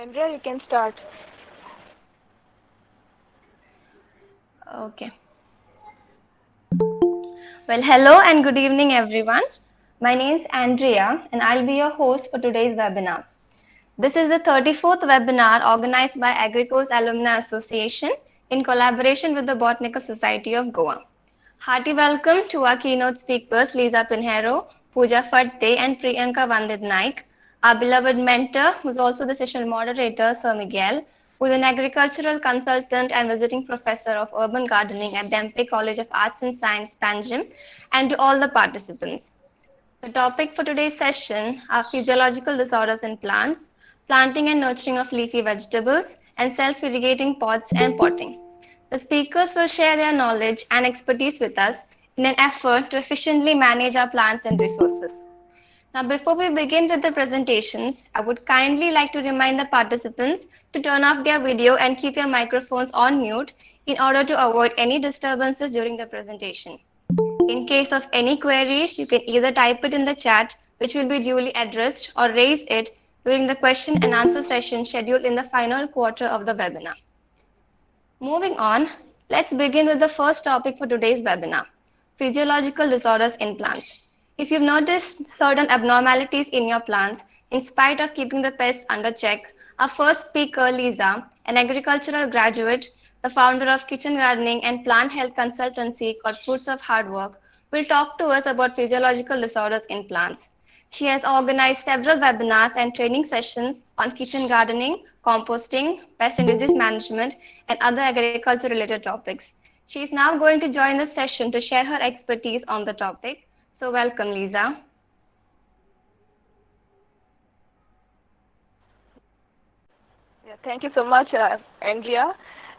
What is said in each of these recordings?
Andrea, you can start. Okay. Well, hello and good evening, everyone. My name is Andrea, and I'll be your host for today's webinar. This is the 34th webinar organized by Agricos Alumni Association in collaboration with the Botanical Society of Goa. Hearty welcome to our keynote speakers Lisa Pinheiro, Pooja Fatte, and Priyanka Vandit Naik, our beloved mentor, who's also the session moderator, Sir Miguel, who's an agricultural consultant and visiting professor of urban gardening at the MP College of Arts and Science, Panjim, and to all the participants. The topic for today's session are physiological disorders in plants, planting and nurturing of leafy vegetables, and self-irrigating pots and potting. The speakers will share their knowledge and expertise with us in an effort to efficiently manage our plants and resources. Now, before we begin with the presentations, I would kindly like to remind the participants to turn off their video and keep your microphones on mute in order to avoid any disturbances during the presentation. In case of any queries, you can either type it in the chat, which will be duly addressed, or raise it during the question and answer session scheduled in the final quarter of the webinar. Moving on, let's begin with the first topic for today's webinar, physiological disorders in plants. If you've noticed certain abnormalities in your plants, in spite of keeping the pests under check, our first speaker, Lisa, an agricultural graduate, the founder of kitchen gardening and plant health consultancy called Fruits of Hard Work, will talk to us about physiological disorders in plants. She has organized several webinars and training sessions on kitchen gardening, composting, pest and disease management, and other agriculture related topics. She is now going to join the session to share her expertise on the topic. So, welcome, Lisa. Yeah, thank you so much, Andrea.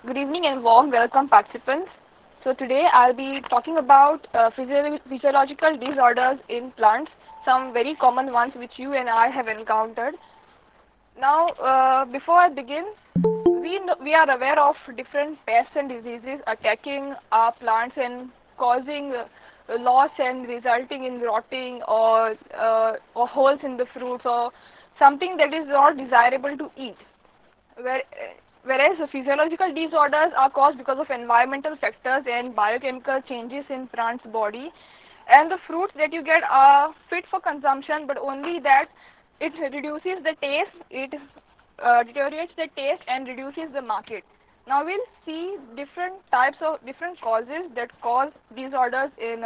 Good evening and warm welcome, participants. So today I'll be talking about physiological disorders in plants, some very common ones which you and I have encountered. Now, before I begin, we are aware of different pests and diseases attacking our plants and causing loss and resulting in rotting or holes in the fruits or something that is not desirable to eat. Where, Whereas the physiological disorders are caused because of environmental factors and biochemical changes in plant's body, and the fruits that you get are fit for consumption, but only that it reduces the taste, it deteriorates the taste and reduces the market. Now we'll see different causes that cause disorders in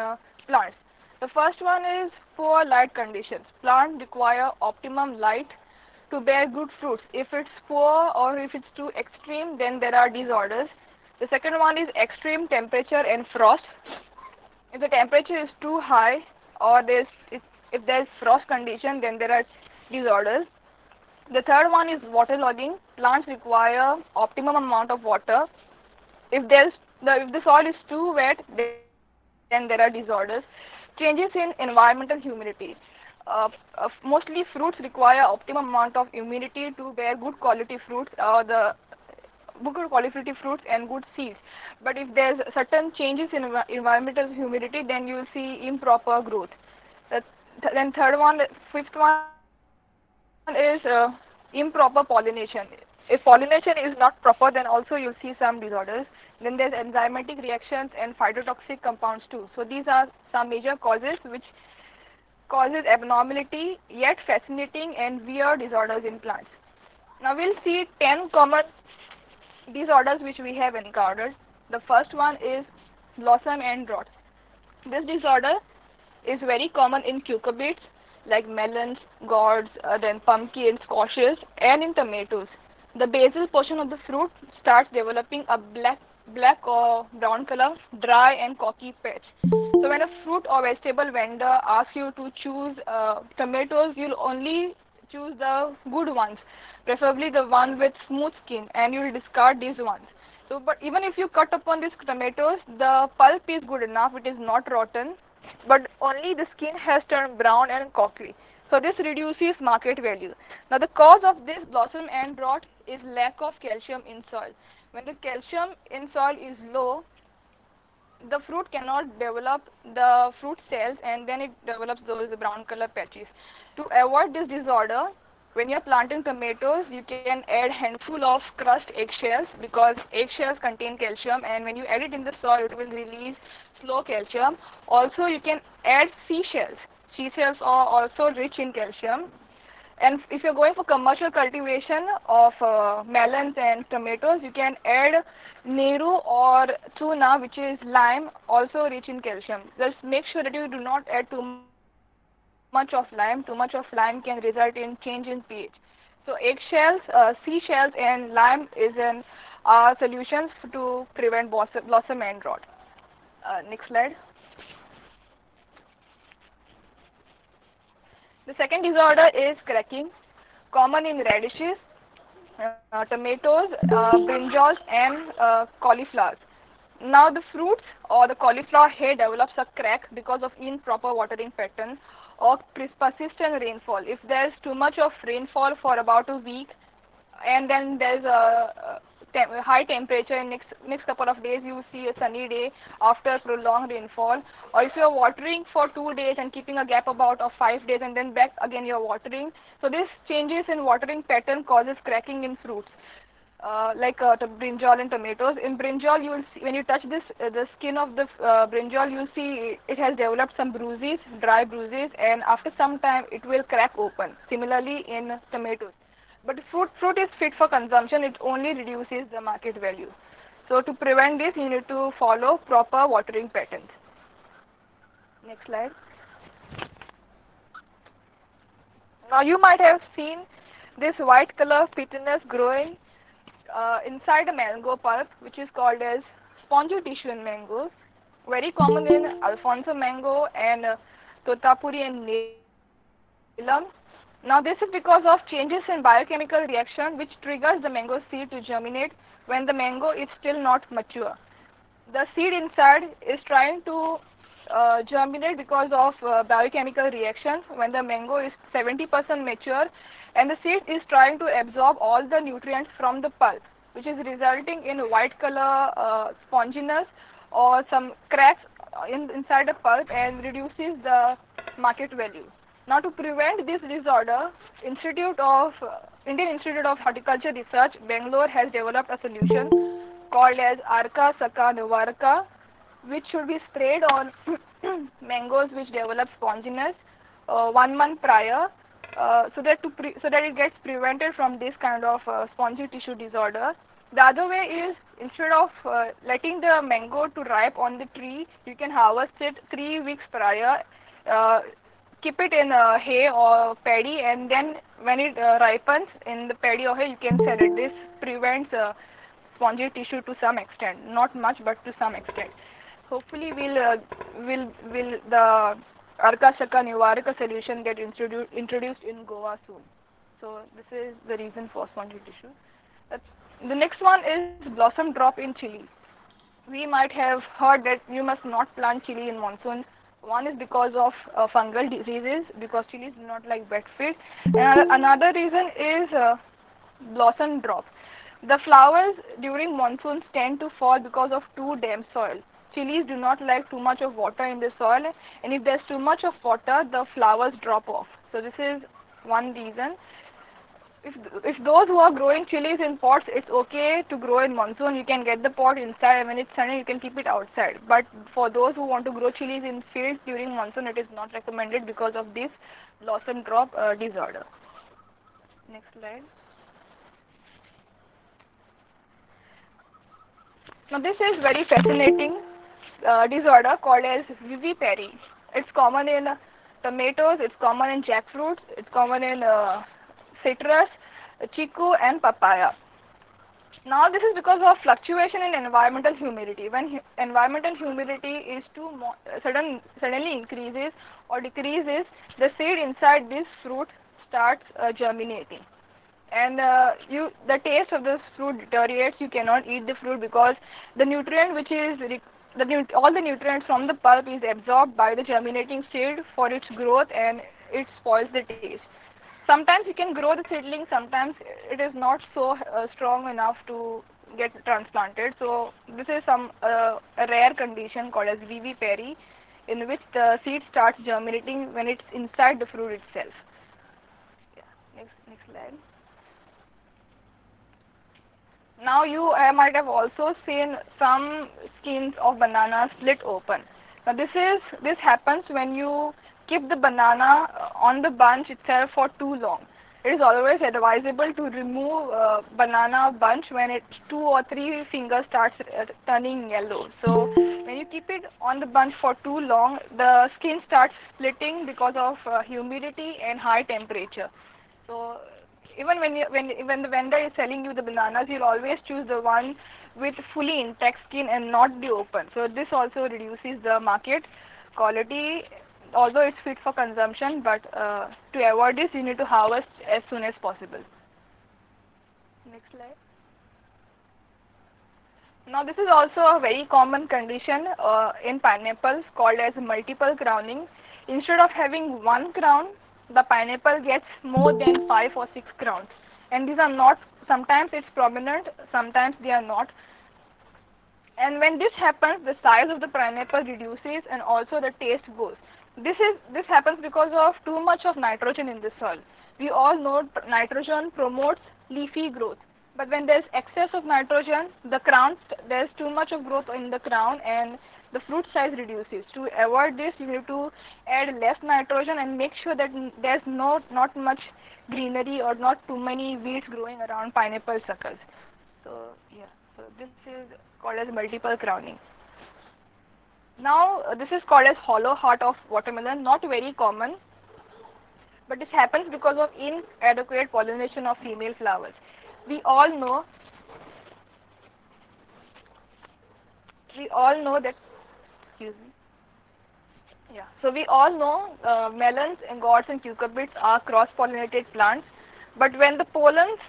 plants. The first one is poor light conditions. Plants require optimum light to bear good fruits. If it's poor or if it's too extreme, then there are disorders. The second one is extreme temperature and frost. If the temperature is too high or if there's frost condition, then there are disorders. The third one is waterlogging. Plants require optimum amount of water. If the soil is too wet, then there are disorders. Changes in environmental humidity. Mostly fruits require optimum amount of humidity to bear good quality fruits, the good quality fruits and good seeds. But if there's certain changes in environmental humidity, then you will see improper growth. Then fifth one is improper pollination. If pollination is not proper, then also you'll see some disorders. Then there's enzymatic reactions and phytotoxic compounds too. So these are some major causes which causes abnormality yet fascinating and weird disorders in plants. Now we'll see 10 common disorders which we have encountered. The first one is blossom end rot. This disorder is very common in cucurbits like melons, gourds, then pumpkins, squashes, and in tomatoes. The basal portion of the fruit starts developing a black or brown color, dry and corky patch. So when a fruit or vegetable vendor asks you to choose tomatoes, you'll only choose the good ones, preferably the one with smooth skin, and you'll discard these ones. So, but even if you cut upon these tomatoes, the pulp is good enough, it is not rotten, but only the skin has turned brown and corky. So this reduces market value. Now the cause of this blossom end rot is lack of calcium in soil. When the calcium in soil is low, the fruit cannot develop the fruit cells, and then it develops those brown color patches. To avoid this disorder, when you are planting tomatoes, you can add handful of crushed eggshells, because eggshells contain calcium, and when you add it in the soil it will release slow calcium. Also you can add seashells. Seashells are also rich in calcium. And if you're going for commercial cultivation of melons and tomatoes, you can add Neru or Tuna, which is lime, also rich in calcium. Just make sure that you do not add too much of lime. Too much of lime can result in change in pH. So eggshells, seashells, and lime is an solutions to prevent blossom end rot. Next slide. The second disorder is cracking, common in radishes, tomatoes, brinjals, and cauliflowers. Now the fruits or the cauliflower head develops a crack because of improper watering pattern or persistent rainfall. If there is too much of rainfall for about a week, and then there's a high temperature in next couple of days, you see a sunny day after prolonged rainfall, or if you're watering for 2 days and keeping a gap about of 5 days and then back again you're watering, so this changes in watering pattern causes cracking in fruits, like brinjal and tomatoes. In brinjal, you will see, when you touch this the skin of the brinjal, you will see it has developed some bruises, dry bruises, and after some time it will crack open. Similarly in tomatoes. But fruit is fit for consumption, it only reduces the market value. So to prevent this, you need to follow proper watering patterns. Next slide. Now you might have seen this white color pithiness growing inside a mango pulp, which is called as spongy tissue in mangoes. Very common in Alfonso mango and Totapuri and Neelam. Now this is because of changes in biochemical reaction which triggers the mango seed to germinate when the mango is still not mature. The seed inside is trying to germinate because of biochemical reaction when the mango is 70% mature, and the seed is trying to absorb all the nutrients from the pulp, which is resulting in white color sponginess or some cracks inside the pulp and reduces the market value. Now to prevent this disorder, Indian Institute of Horticulture Research, Bangalore, has developed a solution called as Arka Saka Nivaraka, which should be sprayed on mangoes which develop sponginess 1 month prior, so that it gets prevented from this kind of spongy tissue disorder. The other way is, instead of letting the mango to ripe on the tree, you can harvest it 3 weeks prior. Keep it in hay or paddy, and then when it ripens in the paddy or hay, you can sell it. This prevents spongy tissue to some extent, not much, but to some extent. Hopefully, will the Arka Shaka Nivaraka solution get introduced in Goa soon. So this is the reason for spongy tissue. Uh, the next one is blossom drop in chili. We might have heard that you must not plant chili in monsoon. One is because of fungal diseases, because chilies do not like wet field. And another reason is blossom drop. The flowers during monsoons tend to fall because of too damp soil. Chilies do not like too much of water in the soil, and if there's too much of water, the flowers drop off. So this is one reason. If those who are growing chilies in pots, it's okay to grow in monsoon. You can get the pot inside, and when it's sunny, you can keep it outside. But for those who want to grow chilies in fields during monsoon, it is not recommended because of this blossom drop disorder. Next slide. Now this is very fascinating disorder called as vivipary. It's common in tomatoes, it's common in jackfruits, it's common in citrus, chiku and papaya. Now this is because of fluctuation in environmental humidity. When environmental humidity is suddenly increases or decreases, the seed inside this fruit starts germinating, and the taste of this fruit deteriorates. You cannot eat the fruit because the nutrient which is all the nutrients from the pulp is absorbed by the germinating seed for its growth, and it spoils the taste. Sometimes you can grow the seedling, sometimes it is not so strong enough to get transplanted. So this is a rare condition called as vivipary, in which the seed starts germinating when it's inside the fruit itself. Yeah. Next slide. Now you might have also seen some skins of bananas split open. Now this happens when you keep the banana on the bunch itself for too long. It is always advisable to remove banana bunch when it 2 or 3 fingers starts turning yellow. So when you keep it on the bunch for too long, the skin starts splitting because of humidity and high temperature. So even when the vendor is selling you the bananas, you'll always choose the one with fully intact skin and not the open. So this also reduces the market quality, although it's fit for consumption, but to avoid this you need to harvest as soon as possible. Next slide. Now this is also a very common condition in pineapples called as multiple crowning. Instead of having one crown, the pineapple gets more than 5 or 6 crowns, and these are not, sometimes it's prominent, sometimes they are not. And when this happens, the size of the pineapple reduces and also the taste goes. This happens because of too much of nitrogen in the soil. We all know nitrogen promotes leafy growth, but when there's excess of nitrogen, there's too much of growth in the crown and the fruit size reduces. To avoid this, you need to add less nitrogen and make sure that there's not much greenery or not too many weeds growing around pineapple suckers. So yeah, so this is called as multiple crowning. Now this is called as hollow heart of watermelon, not very common, but this happens because of inadequate pollination of female flowers. We all know that, excuse me. Yeah, so we all know melons and gourds and cucurbits are cross-pollinated plants, but when the pollens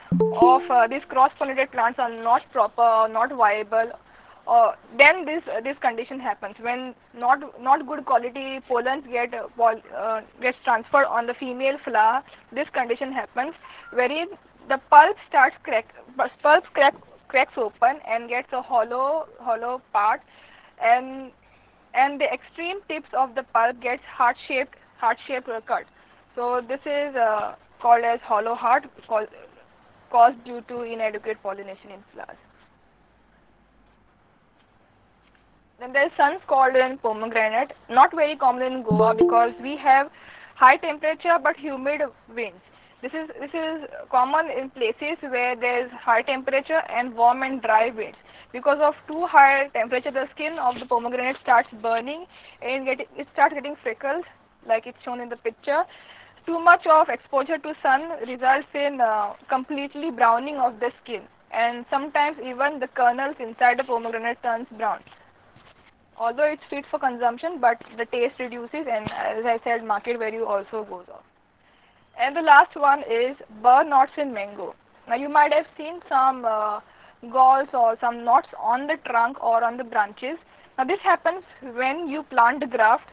of these cross-pollinated plants are not proper or not viable, then this condition happens. When not good quality pollens gets transferred on the female flower, this condition happens, wherein the cracks open and gets a hollow part, and the extreme tips of the pulp gets heart-shaped cut. So this is called as hollow heart, caused due to inadequate pollination in flowers. Then there is sun-scalded and pomegranate, not very common in Goa because we have high temperature but humid winds. This is common in places where there is high temperature and warm and dry winds. Because of too high temperature, the skin of the pomegranate starts burning and it starts getting freckles, like it's shown in the picture. Too much of exposure to sun results in completely browning of the skin, and sometimes even the kernels inside the pomegranate turns brown. Although it's fit for consumption, but the taste reduces, and as I said, market value also goes off. And the last one is burr knots in mango. Now you might have seen some galls or some knots on the trunk or on the branches. Now this happens when you plant the graft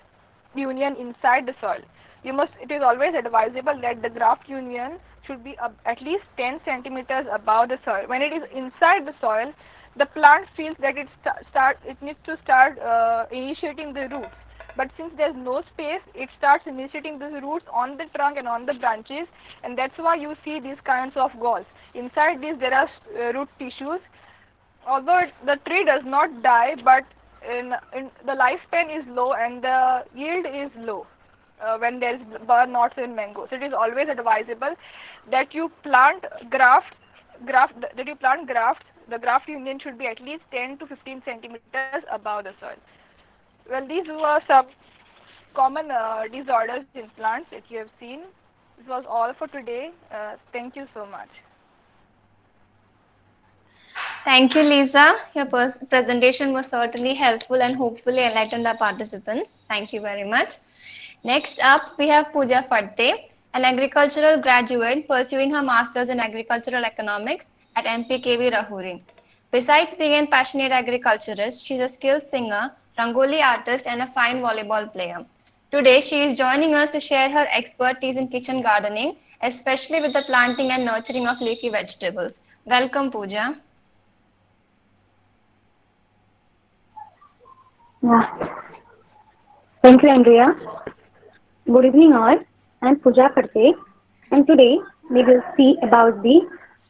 union inside the soil. It is always advisable that the graft union should be at least 10 centimeters above the soil. When it is inside the soil, the plant feels that it needs to start initiating the roots. But since there's no space, it starts initiating the roots on the trunk and on the branches, and that's why you see these kinds of galls. Inside these there are root tissues. Although the tree does not die, but in the lifespan is low and the yield is low when there is burr knots in mango. So it is always advisable that you plant grafts. The graft union should be at least 10 to 15 centimeters above the soil. Well, these were some common disorders in plants that you have seen. This was all for today. Thank you so much. Thank you, Lisa. Your presentation was certainly helpful and hopefully enlightened our participants. Thank you very much. Next up, we have Pooja Fadte, an agricultural graduate pursuing her master's in agricultural economics at MPKV Rahuri. Besides being a passionate agriculturist, she's a skilled singer, rangoli artist, and a fine volleyball player. Today, she is joining us to share her expertise in kitchen gardening, especially with the planting and nurturing of leafy vegetables. Welcome, Pooja. Yeah. Thank you, Andrea. Good evening, all. I'm Pooja Fadte, and today we will see about the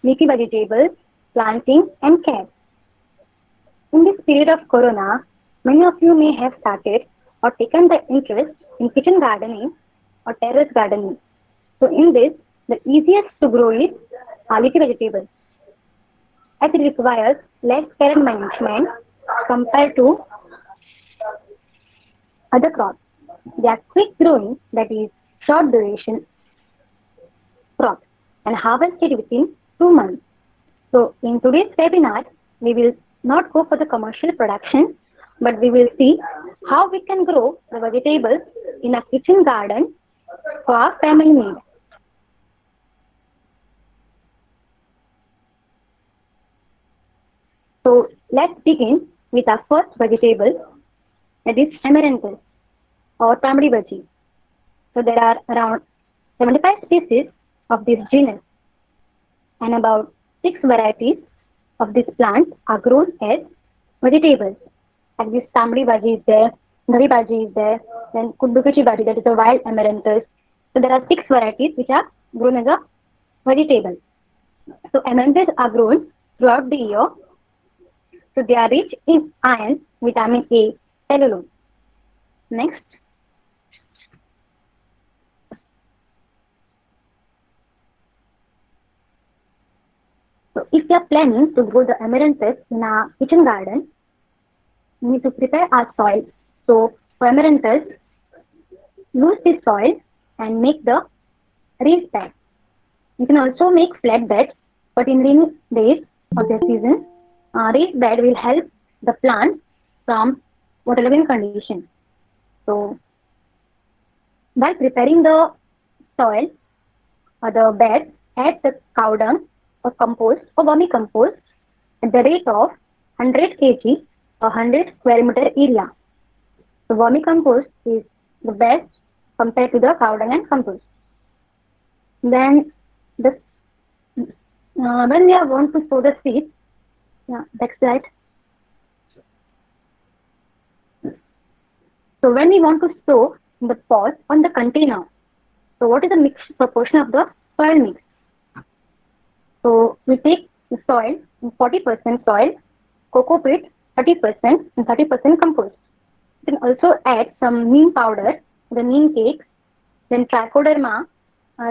leafy vegetables, planting, and care. In this period of Corona, many of you may have started or taken the interest in kitchen gardening or terrace gardening. So, in this, the easiest to grow is leafy vegetables, as it requires less care and management compared to other crops. They are quick growing, that is short duration crops, and harvested within 2 months. So in today's webinar, we will not go for the commercial production, but we will see how we can grow the vegetables in a kitchen garden for our family need. So let's begin with our first vegetable, that is amaranthus or tamari bhaji. So there are around 75 species of this genus, and about 6 varieties of this plant are grown as vegetables. Like this tamari bhaji is there, dhari bhaji is there, then kuddukachi bhaji, that is a wild amaranthus. So there are 6 varieties which are grown as a vegetable. So amaranthus are grown throughout the year. So they are rich in iron, vitamin A, cellulose. Next. So if you are planning to grow the amaranthus in a kitchen garden, we need to prepare our soil. So for amaranthus, use this soil and make the raised bed. You can also make flat beds, but in rainy days of the season, raised bed will help the plant from water-loving condition. So by preparing the soil or the bed, add the cow dung or compost or vermicompost at the rate of 100 kg or 100 square meter area. So vermicompost is the best compared to the cow dung and compost. Then when we are going to sow the seeds, next slide. So when we want to sow in the pot on the container, so what is the mixed proportion of the soil mix? So we take the soil, 40% soil, cocoa peat 30% and 30% compost. You can also add some neem powder, the neem cakes, then trichoderma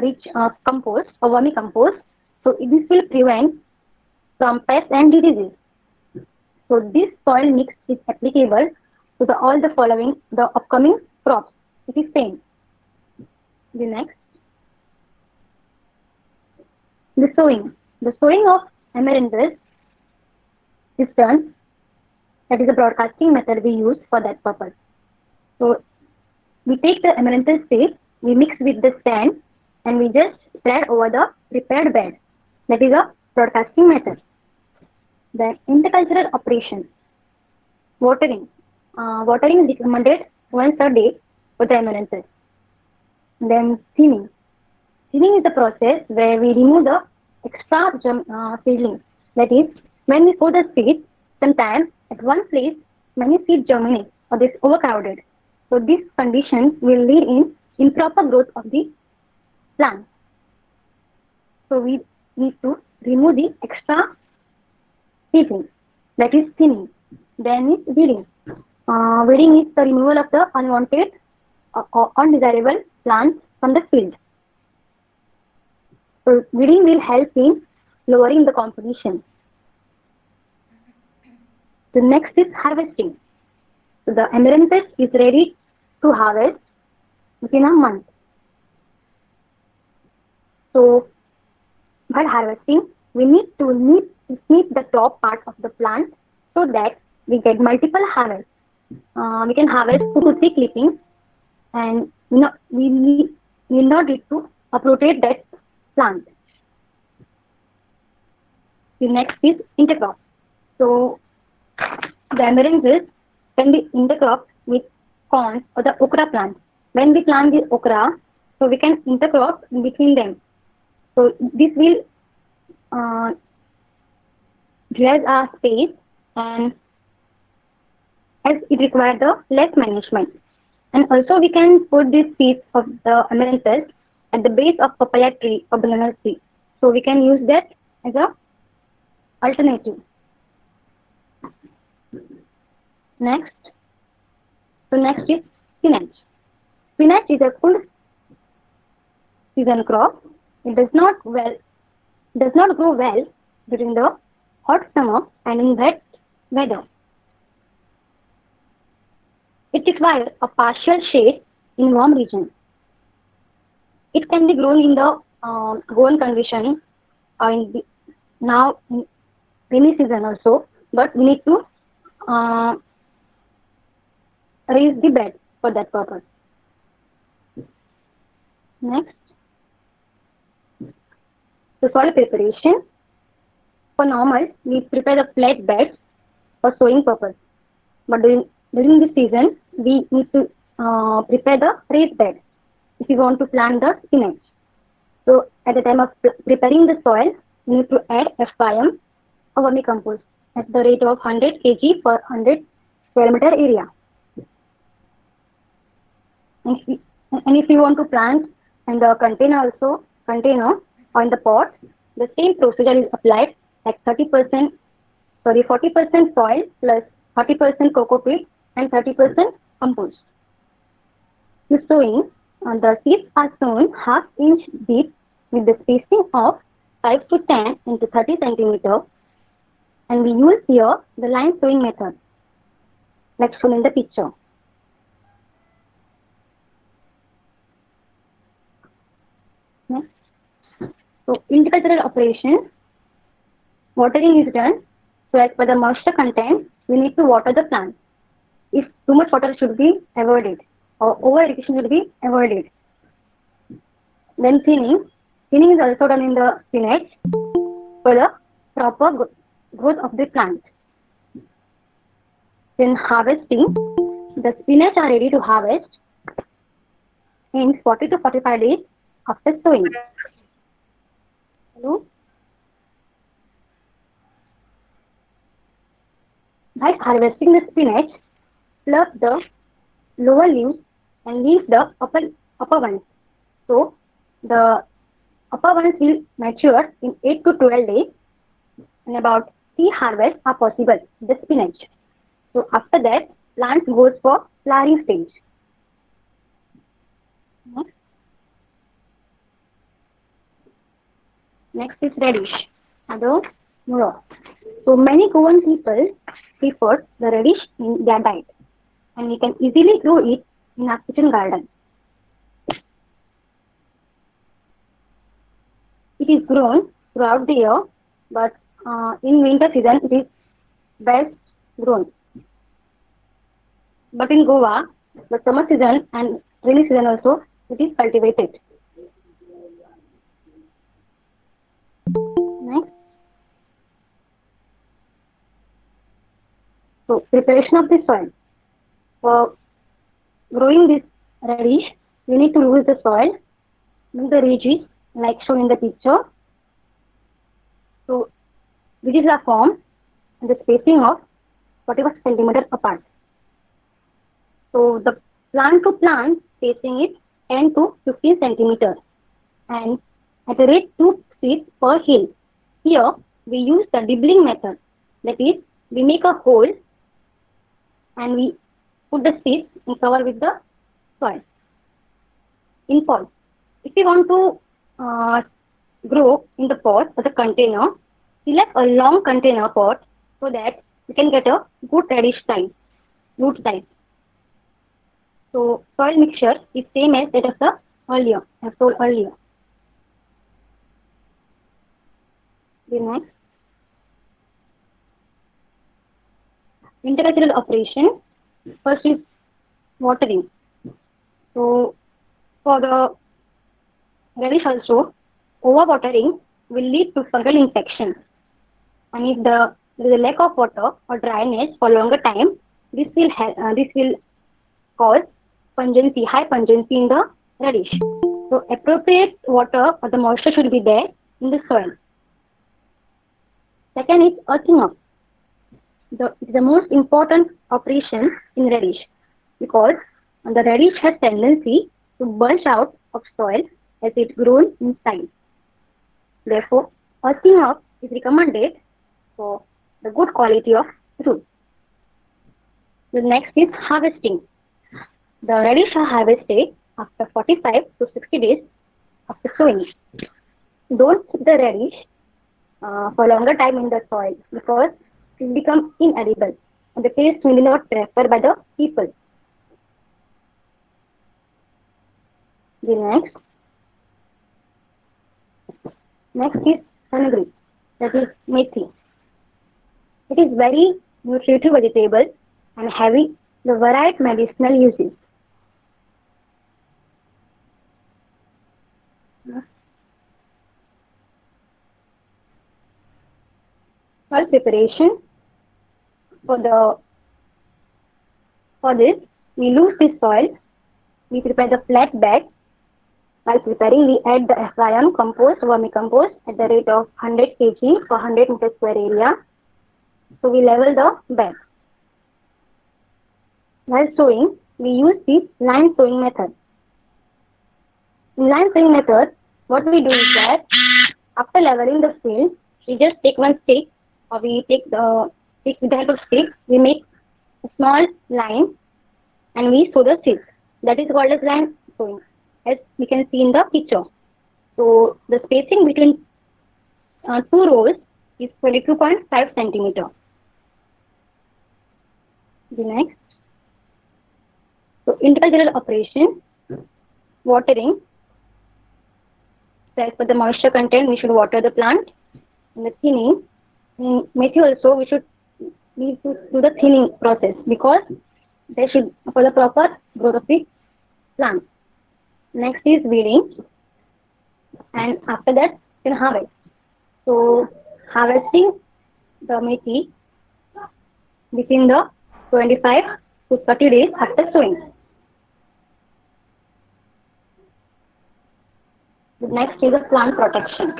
rich compost or vermicompost. So this will prevent from pests and diseases. So this soil mix is applicable to all the upcoming crops. It is same. The next, the sowing. The sowing of amaranthus is done. That is a broadcasting method we use for that purpose. So we take the amaranthus seed, we mix with the sand, and we just spread over the prepared bed. That is a broadcasting method. Then intercultural operation. Watering. Watering is recommended once a day for the amaranthus. Then thinning. Thinning is the process where we remove the extra seedlings. That is, when we sow the seeds, sometimes at one place many seeds germinate or they overcrowded. So these conditions will lead in improper growth of the plant. So we need to remove the extra seedlings. That is thinning. Then is weeding. Weeding is the removal of the unwanted or undesirable plants from the field. So weeding will help in lowering the competition. The next is harvesting. So the amaranthus is ready to harvest within a month. So while harvesting, we need to snip the top part of the plant so that we get multiple harvests. We can harvest 2 to 3 clippings, and we will not need to uproot that plant. The next is intercrop. So the amaranthus can be intercropped with corn or the okra plant. When we plant the okra, so we can intercrop in between them. So this will reduce our space, and as it requires the less management. And also we can put this piece of the amaranthus at the base of papaya tree or banana tree. So we can use that as a alternative. Next is spinach. Spinach is a full season crop. It does not grow well during the hot summer and in wet weather. It requires a partial shade in warm regions. It can be grown in the grown condition in rainy season also, but we need to raise the bed for that purpose. Next, the soil preparation. For normal, we prepare the flat beds for sowing purpose, but during this season, we need to prepare the raised bed if you want to plant the spinach. So at the time of preparing the soil, you need to add FYM or vermicompost at the rate of 100 kg per 100 square meter area. And if you want to plant in the container or in the pot, the same procedure is applied, like 40% soil plus 30% coco peat and 30% compost. The sowing, the seeds are sown half-inch deep with the spacing of 5 to 10 into 30 centimeter, and we use here the line sowing method, like shown in the picture. Next. So intercultural operation, watering is done. So as per the moisture content, we need to water the plant. If too much water should be avoided or over irrigation should be avoided. Then thinning is also done in the spinach for the proper growth of the plant. Then harvesting, the spinach are ready to harvest in 40 to 45 days after sowing. Hello? By harvesting the spinach, pluck the lower leaves and leave the upper ones. So the upper ones will mature in 8 to 12 days, and about 3 harvests are possible in the spinach. So after that, plant goes for flowering stage. Next is radish. So many Goan people prefer the radish in their diet, and we can easily grow it in our kitchen garden. It is grown throughout the year, but in winter season it is best grown. But in Goa, the summer season and rainy season also, it is cultivated. So preparation of the soil. For growing this radish, we need to use the soil, make the ridges like shown in the picture. So ridges are formed and the spacing of 41 centimeters apart. So the plant to plant spacing is 10 to 15 centimeters and at a rate 2 seeds per hill. Here we use the dibbling method. That is, we make a hole and we put the seeds and cover with the soil. In pot, if you want to grow in the pot or the container, select a long container pot so that you can get a good radish size, root size. So soil mixture is same as that of the earlier, as told earlier. The next, intercultural operation. First is watering. So for the radish also, overwatering will lead to fungal infection. And if there is a lack of water or dryness for longer time, this will cause pungency, high pungency in the radish. So appropriate water or the moisture should be there in the soil. Second is earthing up. The most important operation in radish because the radish has tendency to bulge out of soil as it grows in size. Therefore, earthing up is recommended for the good quality of fruit. The next is harvesting. The radish are harvested after 45 to 60 days after sowing. Don't keep the radish for longer time in the soil because it becomes inedible and the taste will not preferred by the people. The next is fenugreek, that is methi. It is very nutritive vegetable and having the varied medicinal uses. Soil preparation. For this, we loose the soil. We prepare the flat bed. While preparing, we add the FYM compost, vermicompost at the rate of 100 kg per 100 meter square area. So we level the bed. While sowing, we use the line sowing method. In line sowing method, what we do is that after leveling the field, we just take one stick or we take the stick with the help of stick, we make a small line and we sow the seeds. That is called as line sowing, as we can see in the picture. So the spacing between two rows is 22.5 centimeter. The next. So intercultural operation, watering. So as per the moisture content, we should water the plant. And the thinning, in methi also we should need to do the thinning process because they should for the proper growth of the plant. Next is weeding, and after that you can harvest. So harvesting the methi within the 25 to 30 days after sowing. The next is the plant protection.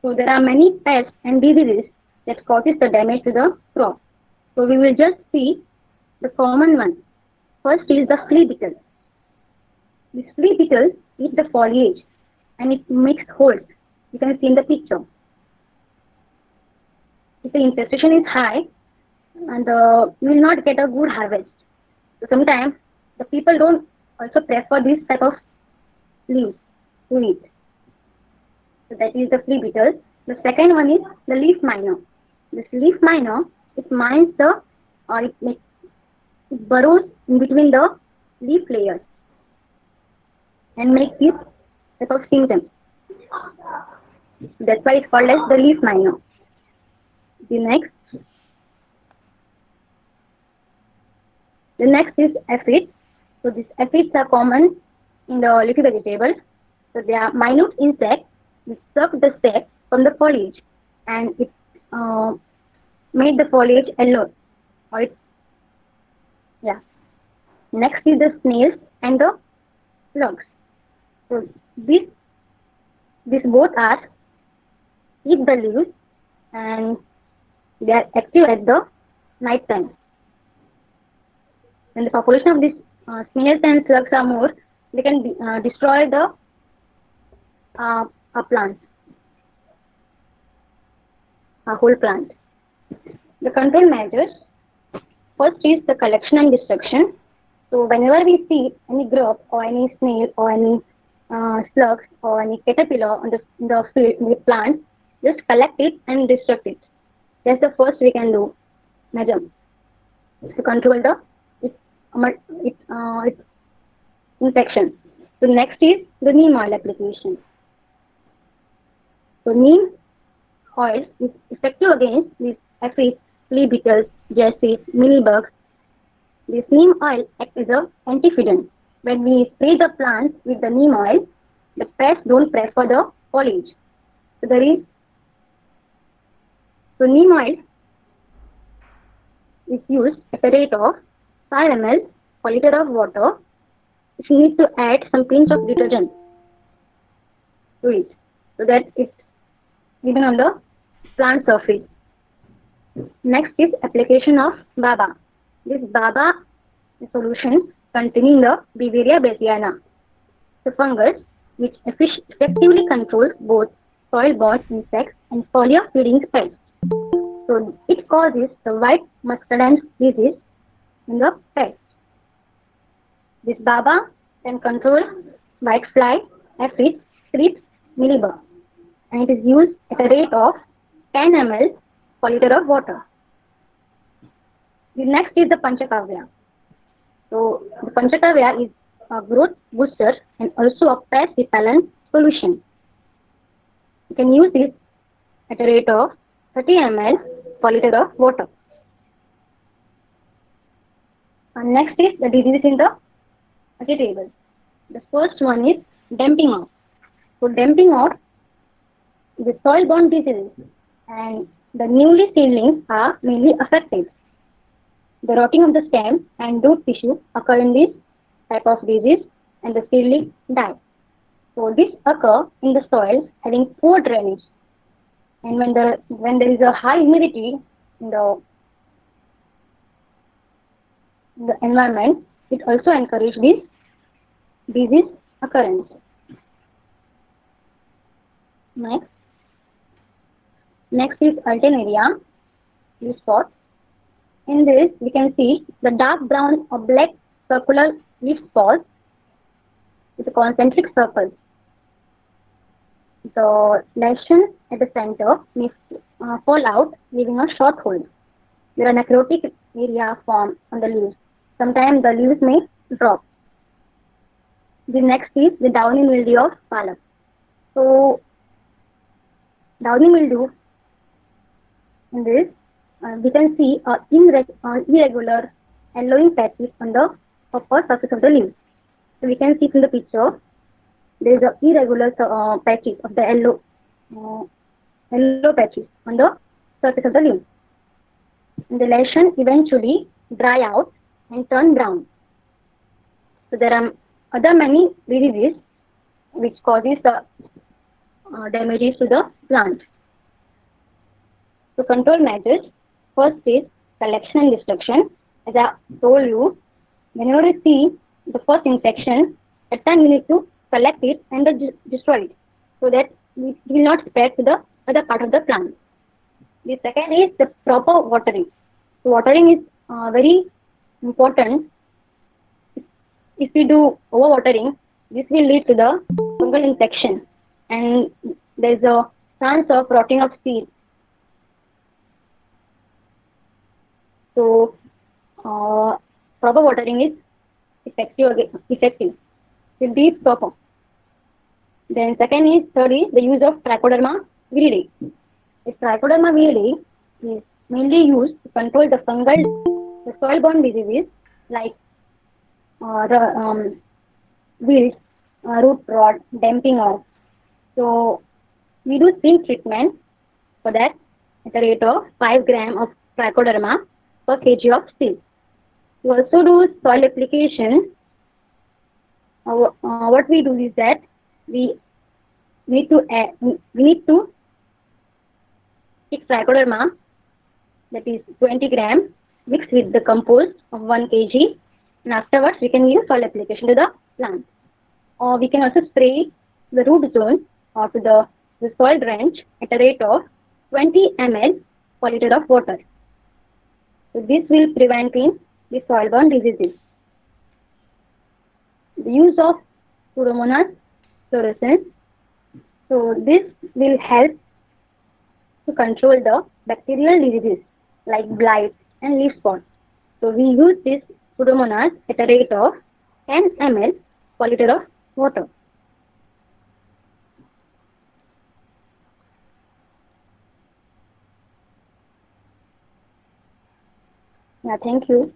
So there are many pests and diseases that causes the damage to the crop. So we will just see the common one. First is the flea beetle. This flea beetle eats the foliage and it makes holes. You can see in the picture. If the infestation is high, and you will not get a good harvest. So sometimes the people don't also prefer this type of leaves to eat. So that is the flea beetle. The second one is the leaf miner. This leaf miner, it mines it burrows in between the leaf layers and makes this type of symptom. That's why it's called as the leaf miner. The next is aphids. So these aphids are common in the leafy vegetables. So they are minute insects It sucked the sap from the foliage and it uh, made the foliage yellow. Or it, yeah. Next is the snails and the slugs. So these both are eat the leaves and they are active at the night time. When the population of these snails and slugs are more, they can destroy the plants, a whole plant. The control measures. First is the collection and destruction. So whenever we see any grub or any snail or any slugs or any caterpillar on the field, in the plant, just collect it and destruct it. That's the first we can do, measure, to control the its infection. So next is the neem oil application. So neem oil is effective against these aphids, flea beetles, jests, mealybugs. This neem oil acts as an antiphedon. When we spray the plants with the neem oil, the pests don't prefer the foliage. So neem oil is used at a rate of 5 ml per liter of water. If you need to add some pinch of detergent to it so that it's given on the plant surface. Next is application of Baba. This Baba solution containing the Beauveria bassiana, the fungus which effectively controls both soil-borne insects and foliar-feeding pests. So it causes the white muscardine disease in the pests. This Baba can control whitefly, aphids, thrips, mealybug, and it is used at a rate of 10 ml per liter of water. The next is the Panchakavya. So the Panchakavya is a growth booster and also a pest repellent solution. You can use it at a rate of 30 ml per liter of water. And next is the disease in the vegetables. The first one is damping off. So damping off is a soil-borne disease and the newly seedlings are mainly affected. The rotting of the stem and root tissue occur in this type of disease and the seedling die. So this occur in the soil having poor drainage. And when there is a high humidity in the environment, it also encourages this disease occurrence. Next is Alternaria leaf spot. In this, we can see the dark brown or black circular leaf spots with a concentric circle. The lesion at the center may fall out, leaving a short hole. There are necrotic area formed on the leaves. Sometimes the leaves may drop. The next is the downy mildew of palak. So, downy mildew in this, we can see irregular yellowing patches on the upper surface of the leaf. So we can see from the picture, there is a irregular patches of the yellow patches on the surface of the leaf. And the lesion eventually dry out and turn brown. So there are other many diseases which causes the damages to the plant. So control measures. First is collection and destruction. As I told you, whenever you see the first infection, at time you need to collect it and destroy it so that it will not spread to the other part of the plant. The second is the proper watering. So watering is very important. If we do overwatering, this will lead to the fungal infection and there is a chance of rotting of seeds. So, proper watering is effective. Will be proper. Then third is the use of Trichoderma viridae. The Trichoderma viridae is mainly used to control the soil-borne diseases like the wilt, root rot, damping off. So We do zinc treatment for that at a rate of 5 gram of trichoderma per kg of seed. We also do soil application. What we do is that we we need to take trichoderma, that is 20 grams, mixed with the compost of 1 kg, and afterwards we can give soil application to the plant. Or we can also spray the root zone or to the soil drench at a rate of 20 ml per liter of water. So this will prevent in the soil-borne diseases. The use of Pseudomonas fluorescens. So this will help to control the bacterial diseases like blight and leaf spot. So we use this Pseudomonas at a rate of 10 ml per liter of water. Yeah, thank you.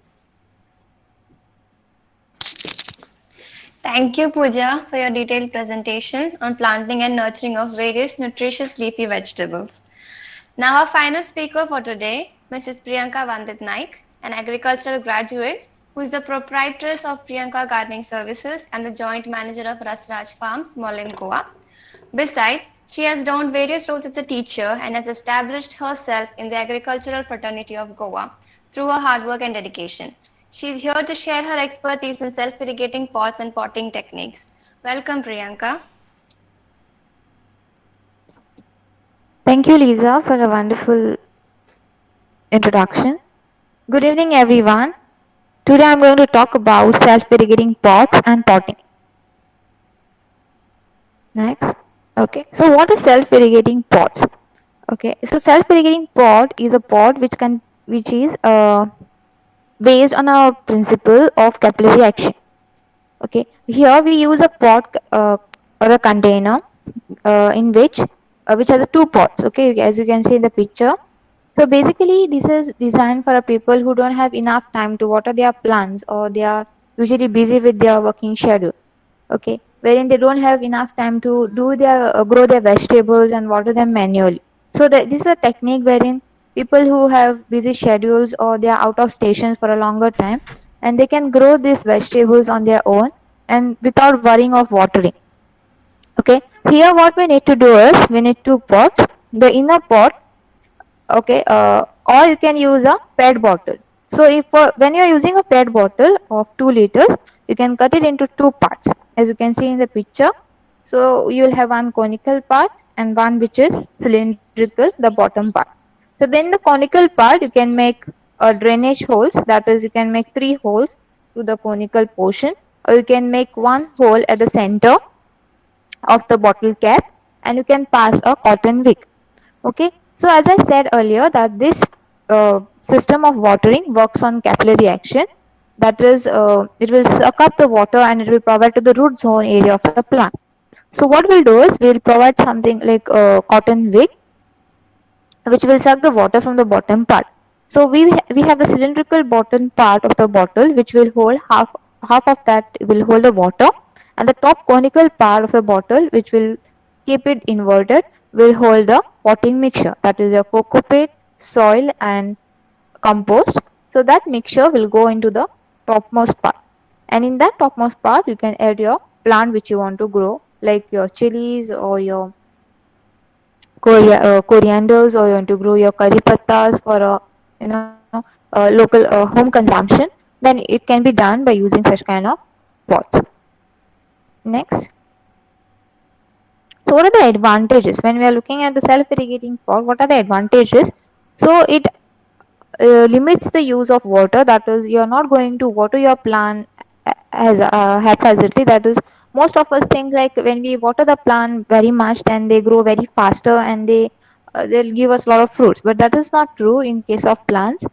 Thank you, Pooja, for your detailed presentation on planting and nurturing of various nutritious leafy vegetables. Now, our final speaker for today, Mrs. Priyanka Vandit Naik, an agricultural graduate who is the proprietress of Priyanka Gardening Services and the joint manager of Rasraj Farms, Molim, Goa. Besides, she has donned various roles as a teacher and has established herself in the agricultural fraternity of Goa through her hard work and dedication. She is here to share her expertise in self-irrigating pots and potting techniques. Welcome, Priyanka. Thank you, Lisa, for a wonderful introduction. Good evening, everyone. Today I'm going to talk about self-irrigating pots and potting. Next. Okay. So what is self-irrigating pots? Okay. So self-irrigating pot is a pot which is based on our principle of capillary action. Okay. Here we use a pot or a container in which has two pots. Okay, as you can see in the picture. So basically, this is designed for a people who don't have enough time to water their plants, or they are usually busy with their working schedule. Okay, wherein they don't have enough time to do their grow their vegetables and water them manually. So this is a technique wherein people who have busy schedules or they are out of stations for a longer time, and they can grow these vegetables on their own and without worrying of watering. Okay, here what we need to do is we need two pots. The inner pot, okay, or you can use a PET bottle. So if when you are using a PET bottle of 2 liters, you can cut it into two parts, as you can see in the picture. So you will have one conical part and one which is cylindrical, the bottom part. So then the conical part you can make drainage holes, that is you can make 3 holes to the conical portion, or you can make one hole at the center of the bottle cap, and you can pass a cotton wick. Okay, so as I said earlier that this system of watering works on capillary action, that is it will suck up the water and it will provide to the root zone area of the plant. So what we'll do is we'll provide something like a cotton wick which will suck the water from the bottom part. So we have the cylindrical bottom part of the bottle which will hold half of that will hold the water, and the top conical part of the bottle which will keep it inverted will hold the potting mixture, that is your coco peat, soil and compost. So that mixture will go into the topmost part, and in that topmost part you can add your plant which you want to grow, like your chilies or your corianders, or you want to grow your curry pattas for a local home consumption, then it can be done by using such kind of pots. Next. So what are the advantages when we are looking at the self-irrigating pot? What are the advantages? So it limits the use of water, that is you are not going to water your plant as haphazardly. That is, most of us think like when we water the plant very much, then they grow very faster and they'll give us a lot of fruits, but that is not true in case of plants,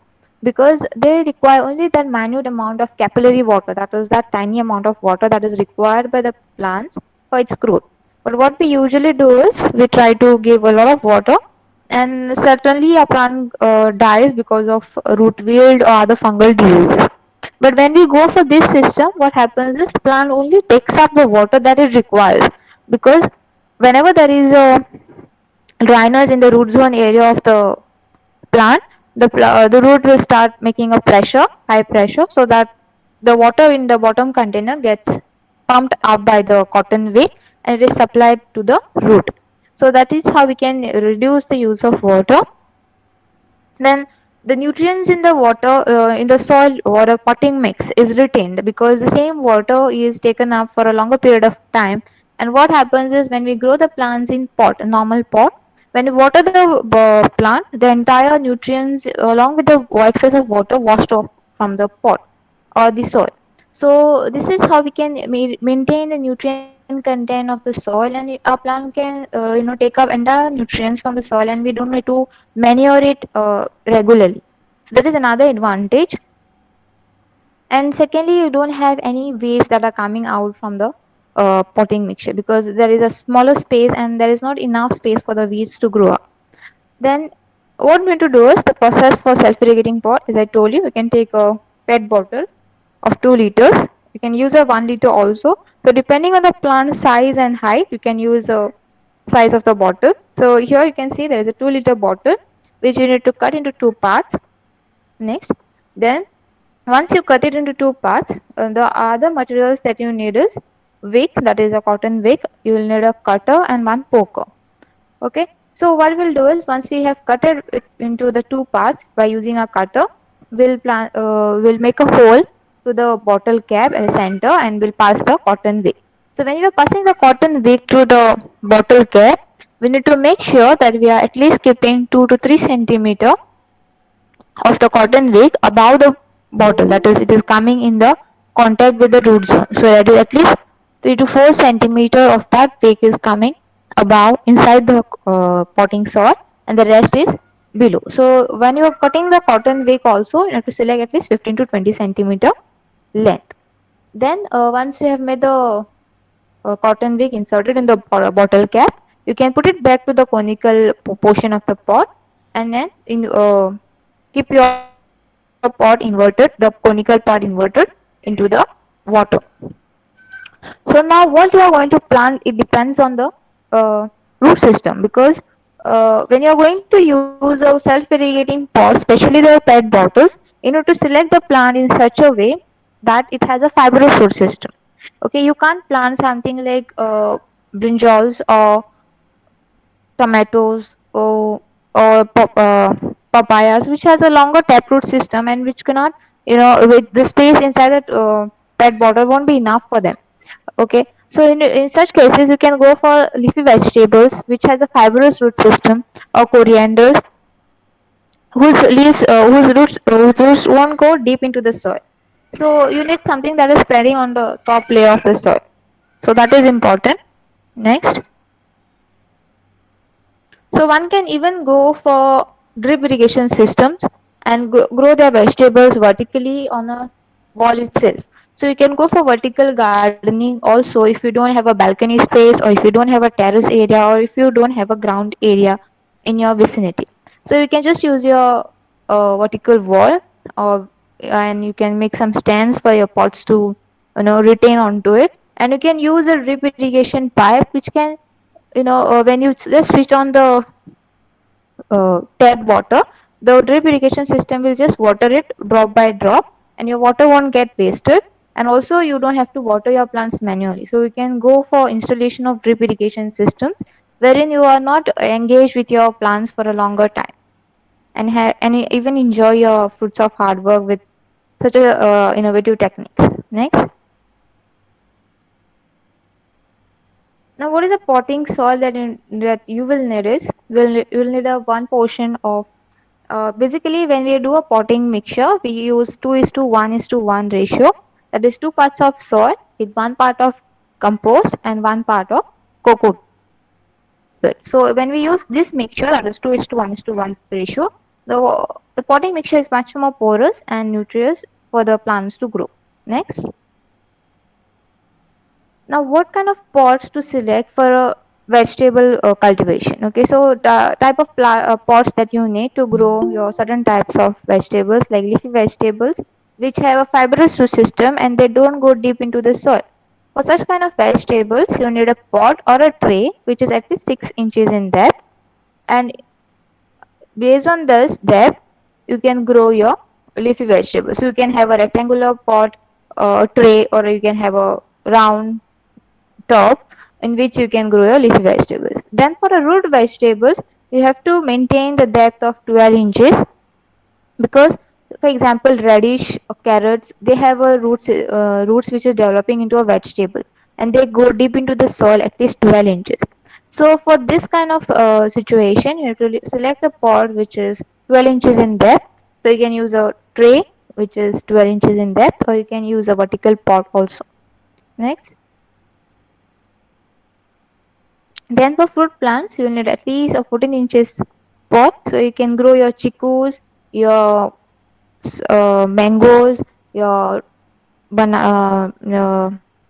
because they require only that minute amount of capillary water, that is that tiny amount of water that is required by the plants for its growth. But what we usually do is we try to give a lot of water, and certainly a plant dies because of root wilt or other fungal diseases. But when we go for this system, what happens is plant only takes up the water that it requires, because whenever there is a dryness in the root zone area of the plant, the root will start making a pressure, high pressure, so that the water in the bottom container gets pumped up by the cotton wick and it is supplied to the root. So that is how we can reduce the use of water. Then the nutrients in the water, in the soil water potting mix is retained because the same water is taken up for a longer period of time. And what happens is when we grow the plants in pot, a normal pot, when we water the plant, the entire nutrients along with the excess of water washed off from the pot or the soil. So this is how we can maintain the nutrient content of the soil, and our plant can take up entire nutrients from the soil, and we don't need to manure it regularly. So that is another advantage. And secondly, you don't have any waves that are coming out from the potting mixture because there is a smaller space and there is not enough space for the weeds to grow up. Then what I'm going to do is the process for self-irrigating pot. As I told you, you can take a PET bottle of 2 liters. You can use a 1 liter also. So depending on the plant size and height, you can use the size of the bottle. So here you can see there is a 2-liter bottle which you need to cut into 2 parts. Next, then once you cut it into 2 parts, the other materials that you need is wick, that is a cotton wick. You will need a cutter and 1 poker. Okay, so what we'll do is once we have cut it into the 2 parts by using a cutter, we'll make a hole to the bottle cap at the center and we'll pass the cotton wick. So when you are passing the cotton wick to the bottle cap, we need to make sure that we are at least keeping 2 to 3 centimeter of the cotton wick above the bottle, that is it is coming in the contact with the root zone, so that is at least 3 to 4 centimeter of that wick is coming above inside the potting soil and the rest is below. So when you are cutting the cotton wick also, you have to select at least 15 to 20 centimeter length. Then once you have made the cotton wick inserted in the bottle cap, you can put it back to the conical portion of the pot and then keep your pot inverted, the conical part inverted into the water. So now what you are going to plant, it depends on the root system, because when you are going to use a self-irrigating pot, especially the PET bottles, you need to select the plant in such a way that it has a fibrous root system. Okay, you can't plant something like brinjals or tomatoes or papayas, which has a longer taproot system and which cannot, with the space inside that PET bottle won't be enough for them. Okay, so in such cases you can go for leafy vegetables which has a fibrous root system, or corianders whose roots won't go deep into the soil. So you need something that is spreading on the top layer of the soil. So that is important. Next. So one can even go for drip irrigation systems and grow their vegetables vertically on a wall itself. So you can go for vertical gardening also if you don't have a balcony space, or if you don't have a terrace area, or if you don't have a ground area in your vicinity. So you can just use your vertical wall, or and you can make some stands for your pots to retain onto it, and you can use a drip irrigation pipe which can when you just switch on the tap water, the drip irrigation system will just water it drop by drop, and your water won't get wasted, and also you don't have to water your plants manually. So you can go for installation of drip irrigation systems wherein you are not engaged with your plants for a longer time, and even enjoy your fruits of hard work with such a innovative techniques. Next. Now, what is the potting soil that you will need is, you will need a 1 portion of, basically when we do a potting mixture, we use 2:1:1 ratio. That is 2 parts of soil with 1 part of compost and 1 part of coco. So when we use this mixture, that is 2:1:1 ratio, the potting mixture is much more porous and nutritious for the plants to grow. Next. Now, what kind of pots to select for a vegetable cultivation? Okay, so the type of pots that you need to grow your certain types of vegetables, like leafy vegetables, which have a fibrous root system and they don't go deep into the soil. For such kind of vegetables, you need a pot or a tray which is at least 6 inches in depth. and based on this depth, you can grow your leafy vegetables. So you can have a rectangular pot, tray, or you can have a round top in which you can grow your leafy vegetables. Then for the root vegetables, you have to maintain the depth of 12 inches because, for example, radish or carrots, they have a roots which is developing into a vegetable, and they go deep into the soil at least 12 inches. So for this kind of situation, you have to select a pot which is 12 inches in depth. So you can use a tray which is 12 inches in depth, or you can use a vertical pot also. Next. Then for fruit plants, you will need at least a 14 inches pot. So you can grow your chicus, your mangoes, your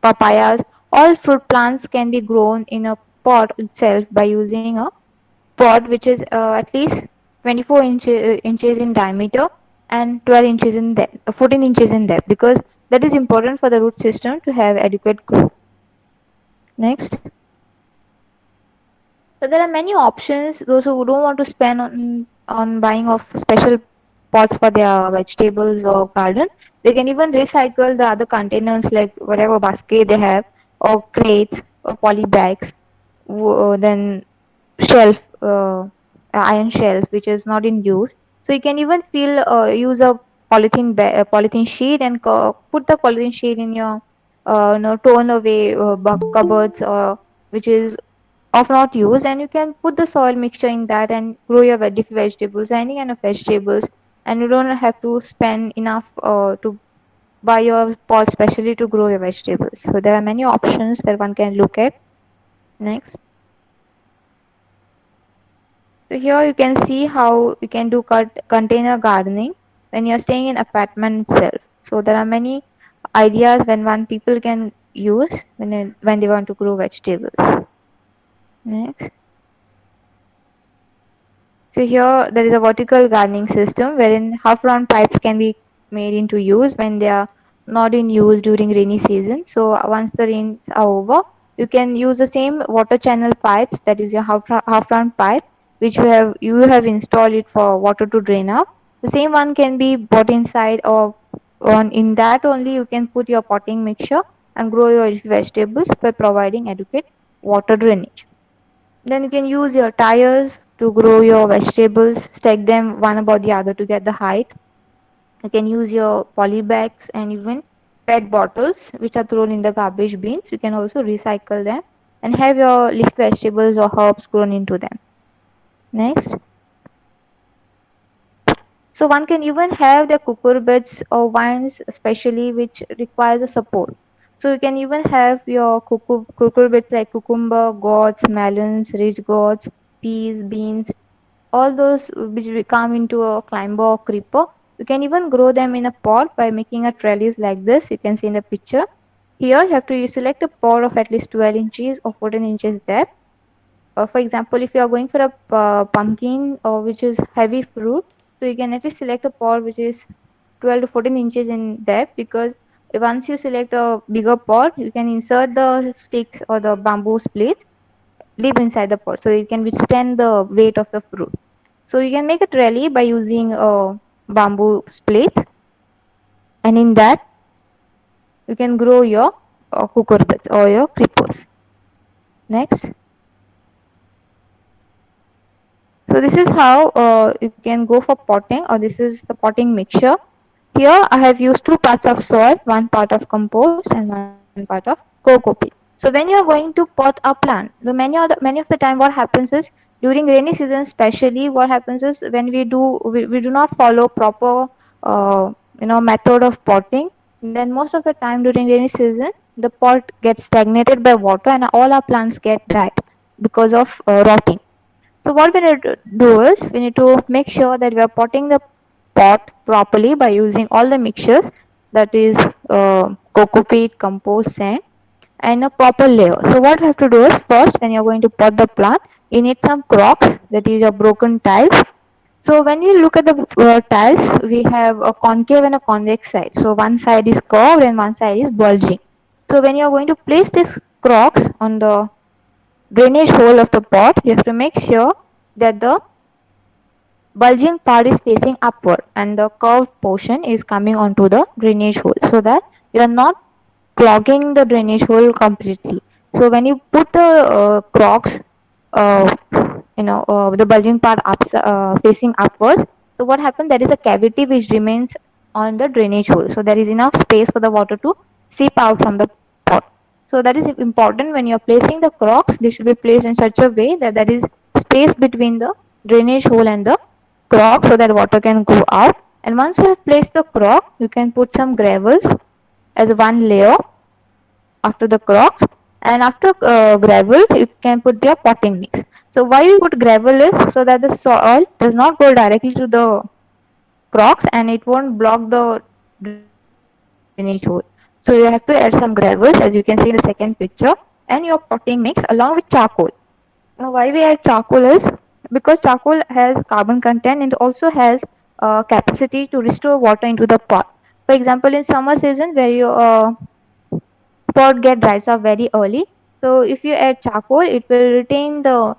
papayas. All fruit plants can be grown in a pot itself by using a pot which is at least 24 inches in diameter and 12 inches in depth, 14 inches in depth, because that is important for the root system to have adequate growth. Next. So there are many options. Those who don't want to spend on buying of special pots for their vegetables or garden, they can even recycle the other containers like whatever basket they have, or crates or poly bags. Then shelf, iron shelf which is not in use. So you can even use a polythene sheet and put the polythene sheet in your torn away cupboards, or which is of not use, and you can put the soil mixture in that and grow your vegetables, any kind of vegetables, and you don't have to spend enough to buy your pot specially to grow your vegetables. So there are many options that one can look at. Next. So here you can see how you can do container gardening when you're staying in apartment itself. So there are many ideas when one people can use when they want to grow vegetables. Next. So here there is a vertical gardening system wherein half round pipes can be made into use when they are not in use during rainy season. So once the rains are over, you can use the same water channel pipes, that is your half round pipe, which you have installed it for water to drain out. The same one can be bought inside, or on in that only you can put your potting mixture and grow your vegetables by providing adequate water drainage. Then you can use your tires to grow your vegetables, stack them one above the other to get the height. You can use your poly bags and even PET bottles which are thrown in the garbage bins. You can also recycle them and have your leaf vegetables or herbs grown into them. Next. So one can even have the cucurbits or vines especially which requires a support. So you can even have your cucurbits like cucumber, gourds, melons, ridge gourds, peas, beans, all those which will come into a climber or creeper. You can even grow them in a pot by making a trellis like this. You can see in the picture. Here you have to select a pot of at least 12 inches or 14 inches depth. For example, if you are going for a pumpkin or which is heavy fruit, so you can at least select a pot which is 12 to 14 inches in depth, because once you select a bigger pot, you can insert the sticks or the bamboo splits deep inside the pot, so it can withstand the weight of the fruit. So you can make a trellis by using bamboo splits, and in that you can grow your cucurbits or your creepers. Next. So this is how you can go for potting, or this is the potting mixture. Here I have used 2 parts of soil, 1 part of compost and 1 part of coco peat. So when you are going to pot a plant, many of the time what happens is during rainy season especially, what happens is when we do not follow proper method of potting, then most of the time during rainy season the pot gets stagnated by water and all our plants get died because of rotting. So what we need to do is we need to make sure that we are potting the pot properly by using all the mixtures, that is coco peat, compost, sand, and a proper layer. So what you have to do is first, when you are going to pot the plant, you need some crocks, that is your broken tiles. So when you look at the tiles, we have a concave and a convex side. So one side is curved and one side is bulging. So when you are going to place this crocks on the drainage hole of the pot, you have to make sure that the bulging part is facing upward and the curved portion is coming onto the drainage hole, so that you are not clogging the drainage hole completely. So when you put the crocs, uh, the bulging part facing upwards, so what happens, there is a cavity which remains on the drainage hole, so there is enough space for the water to seep out from the pot. So that is important. When you are placing the crocs, they should be placed in such a way that there is space between the drainage hole and the crock, so that water can go out. And once you have placed the crock, you can put some gravels as one layer after the crops, and after gravel you can put their potting mix. So why we put gravel is so that the soil does not go directly to the crops and it won't block the drainage hole. So you have to add some gravels, as you can see in the second picture, and your potting mix along with charcoal. Now why we add charcoal is because charcoal has carbon content and also has capacity to restore water into the pot. For example, in summer season where you pot get dries up very early. So if you add charcoal, it will retain the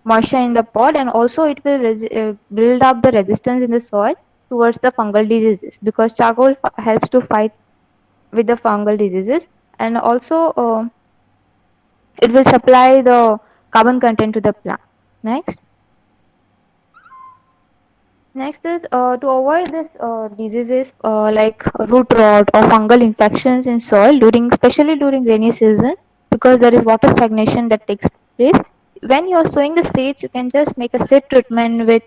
moisture in the pot, and also it will build up the resistance in the soil towards the fungal diseases, because charcoal helps to fight with the fungal diseases, and also it will supply the carbon content to the plant. Next. Next is to avoid this diseases like root rot or fungal infections in soil during, especially during rainy season, because there is water stagnation that takes place. When you are sowing the seeds, you can just make a seed treatment with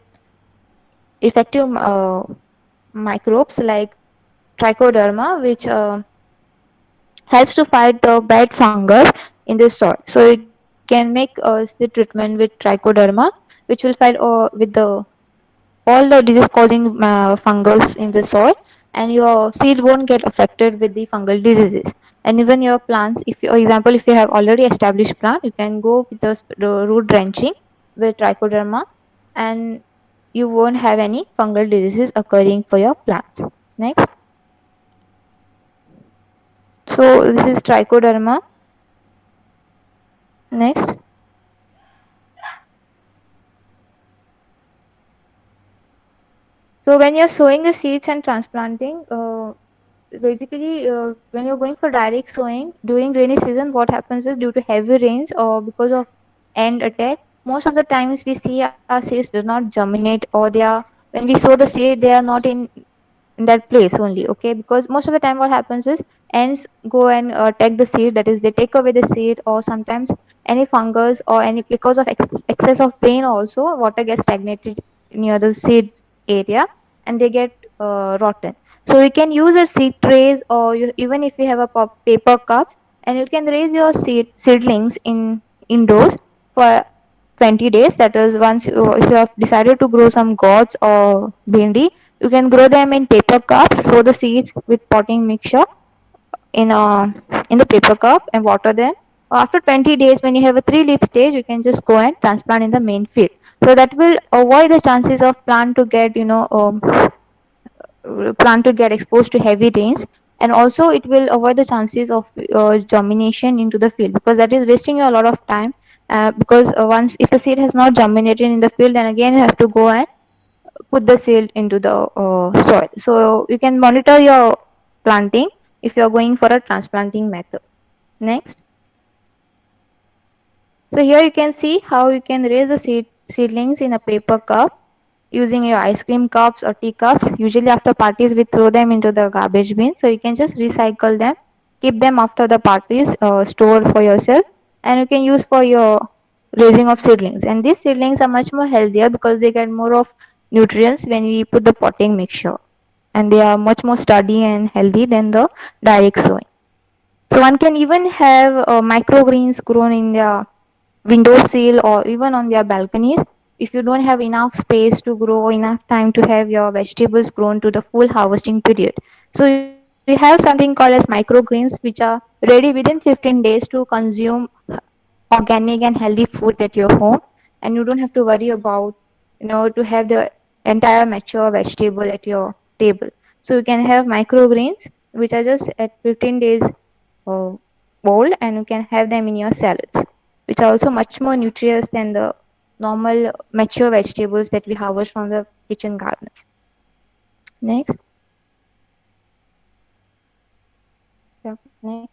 effective microbes like trichoderma, which helps to fight the bad fungus in the soil. So you can make the treatment with trichoderma, which will fight with the all the disease causing fungus in the soil, and your seed won't get affected with the fungal diseases. And even your plants, if you, for example, if you have already established plant, you can go with the root drenching with trichoderma, and you won't have any fungal diseases occurring for your plants. Next. So this is trichoderma. Next. So when you're sowing the seeds and transplanting, basically when you're going for direct sowing during rainy season, what happens is, due to heavy rains or because of end attack, most of the times we see our seeds do not germinate, or they are, when we sow the seed, they are not in that place only. Okay, because most of the time what happens is ants go and take the seed, that is they take away the seed, or sometimes any fungus or any, because of excess of rain also, water gets stagnated near the seed area and they get rotten. So you can use a seed trays, or even if you have a paper cups, and you can raise your seedlings indoors for 20 days. That is, once if you have decided to grow some gourds or bhindi, you can grow them in paper cups, sow the seeds with potting mixture in a in the paper cup and water them. After 20 days, when you have a 3 leaf stage, you can just go and transplant in the main field. So that will avoid the chances of plant to get exposed to heavy rains, and also it will avoid the chances of germination into the field, because that is wasting you a lot of time. Because once, if the seed has not germinated in the field, then again you have to go and put the seed into the soil. So you can monitor your planting if you are going for a transplanting method. Next. So here you can see how you can raise the seedlings in a paper cup using your ice cream cups or tea cups. Usually after parties we throw them into the garbage bin, so you can just recycle them, keep them after the parties, store for yourself, and you can use for your raising of seedlings. And these seedlings are much more healthier because they get more of nutrients when we put the potting mixture, and they are much more sturdy and healthy than the direct sowing. So one can even have microgreens grown in their windowsill or even on their balconies. If you don't have enough space to grow, enough time to have your vegetables grown to the full harvesting period, so you have something called as microgreens, which are ready within 15 days to consume organic and healthy food at your home, and you don't have to worry about, to have the entire mature vegetable at your table. So you can have microgreens which are just at 15 days old, and you can have them in your salads, which are also much more nutritious than the normal mature vegetables that we harvest from the kitchen gardens. Next. Yeah, next.